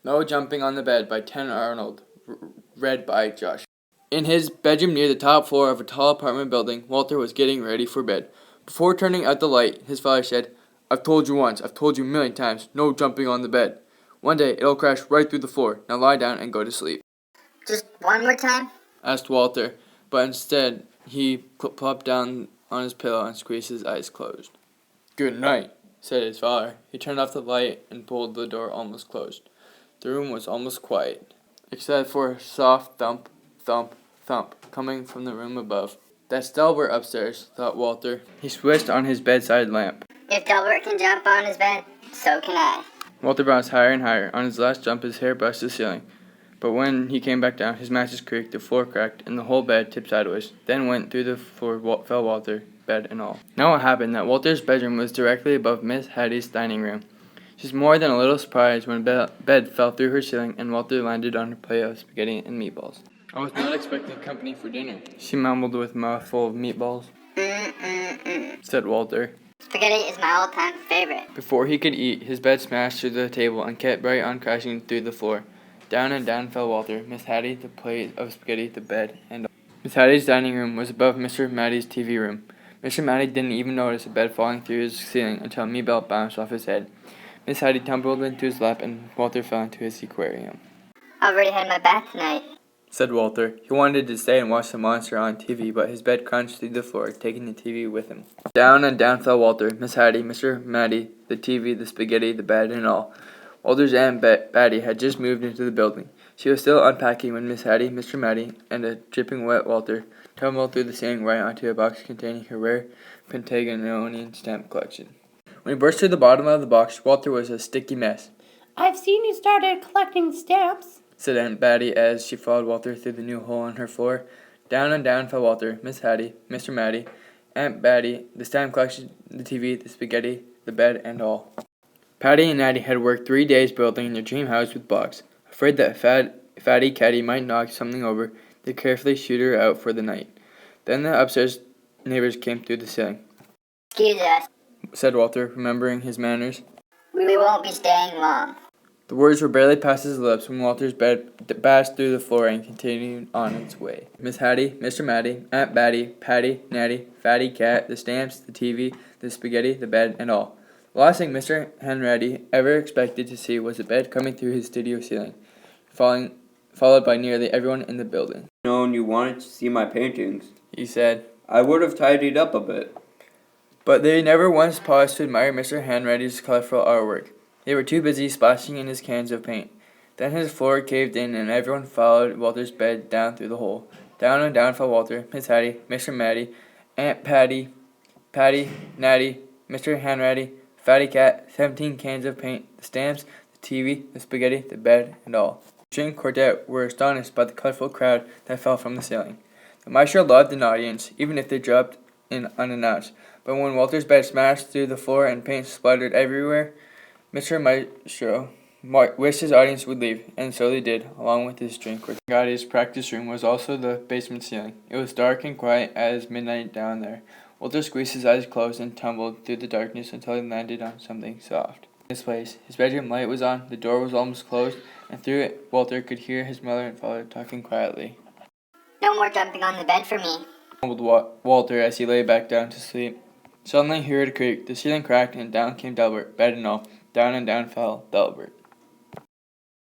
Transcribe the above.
No Jumping on the Bed by Ken Arnold, read by Josh. In his bedroom near the top floor of a tall apartment building, Walter was getting ready for bed. Before turning out the light, his father said, "I've told you once, I've told you a million times, no jumping on the bed. One day it'll crash right through the floor. Now lie down and go to sleep." Just one more time? Asked Walter, but instead he plopped down on his pillow and squeezed his eyes closed. "Good night," said his father. He turned off the light and pulled the door almost closed. The room was almost quiet, except for a soft thump, thump, thump coming from the room above. "That's Delbert upstairs," thought Walter. He switched on his bedside lamp. If Delbert can jump on his bed, so can I. Walter bounced higher and higher. On his last jump, his hair brushed the ceiling. But when he came back down, his mattress creaked, the floor cracked, and the whole bed tipped sideways. Then went through the floor, fell Walter, bed and all. Now it happened that Walter's bedroom was directly above Miss Hattie's dining room. She was more than a little surprised when bed fell through her ceiling and Walter landed on her plate of spaghetti and meatballs. "I was not expecting company for dinner," she mumbled with a mouthful of meatballs. Said Walter. Spaghetti is my all-time favorite. Before he could eat, his bed smashed through the table and kept right on crashing through the floor. Down and down fell Walter, Miss Hattie, the plate of spaghetti, the bed, and all. Miss Hattie's dining room was above Mr. Matty's TV room. Mr. Matty didn't even notice a bed falling through his ceiling until Meatball bounced off his head. Miss Hattie tumbled into his lap and Walter fell into his aquarium. "I've already had my bath tonight," said Walter. He wanted to stay and watch the monster on TV, but his bed crunched through the floor, taking the TV with him. Down and down fell Walter, Miss Hattie, Mr. Matty, the TV, the spaghetti, the bed, and all. Walter's Aunt Patty had just moved into the building. She was still unpacking when Miss Hattie, Mr. Matty, and a dripping wet Walter tumbled through the ceiling right onto a box containing her rare Pentagononian stamp collection. When he burst through the bottom of the box, Walter was a sticky mess. "I've seen you started collecting stamps," said Aunt Patty as she followed Walter through the new hole in her floor. Down and down fell Walter, Miss Hattie, Mr. Matty, Aunt Patty, the stamp collection, the TV, the spaghetti, the bed, and all. Patty and Natty had worked 3 days building their dream house with blocks. Afraid that Fatty Catty might knock something over, they carefully shooed her out for the night. Then the upstairs neighbors came through the ceiling. "Excuse us," said Walter, remembering his manners. "We won't be staying long." The words were barely past his lips when Walter's bed bashed through the floor and continued on its way. Miss Hattie, Mr. Matty, Aunt Patty, Patty, Natty, Fatty Cat, the stamps, the TV, the spaghetti, the bed, and all. The last thing Mr. Hanratty ever expected to see was a bed coming through his studio ceiling, followed by nearly everyone in the building. "Known you wanted to see my paintings," he said. "I would have tidied up a bit." But they never once paused to admire Mr. Hanratty's colorful artwork. They were too busy splashing in his cans of paint. Then his floor caved in and everyone followed Walter's bed down through the hole. Down and down fell Walter, Miss Hattie, Mr. Matty, Aunt Patty, Patty, Natty, Mr. Hanratty, Fatty Cat, 17 cans of paint, the stamps, the TV, the spaghetti, the bed, and all. The string quartet were astonished by the colorful crowd that fell from the ceiling. The maestro loved an audience, even if they dropped in unannounced. But when Walter's bed smashed through the floor and paint splattered everywhere, Mr. Maestro wished his audience would leave, and so they did, along with his string quartet. Gotti's practice room was also the basement ceiling. It was dark and quiet as midnight down there. Walter squeezed his eyes closed and tumbled through the darkness until he landed on something soft. In his place, his bedroom light was on, the door was almost closed, and through it Walter could hear his mother and father talking quietly. "No more jumping on the bed for me," mumbled Walter as he lay back down to sleep. Suddenly he heard a creak, the ceiling cracked, and down came Delbert, bed and all. Down and down fell Delbert.